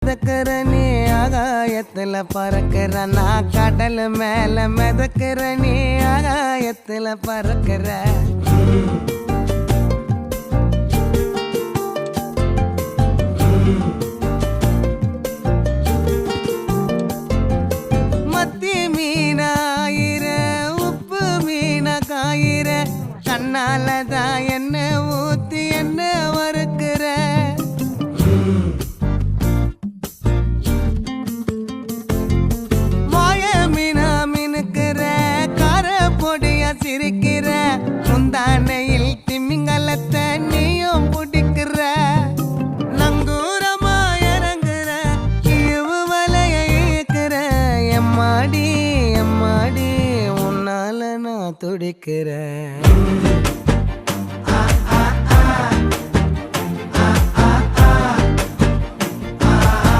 மிதக்கிற நீ ஆகாயத்துல பறக்கிற நான் கடல் மேல மிதக்கிற நீ ஆகாயத்துல பறக்கிற மத்தி மீனாயிர உப்பு மீன காயிர கண்ணாலதான் என்ன ஊத்தி என்ன வறுக்கிற மாய மீனா மினுக்கிற கார பொடிய சிரிக்கிற முந்தானையில் திமிங்கலத்தை நீயும் பிடிக்கிற நங்கூரமா இறங்குற இவு வலைய இழுக்கிற எம்மாடி எம்மாடி உன்னால நான் துடிக்கிறேன்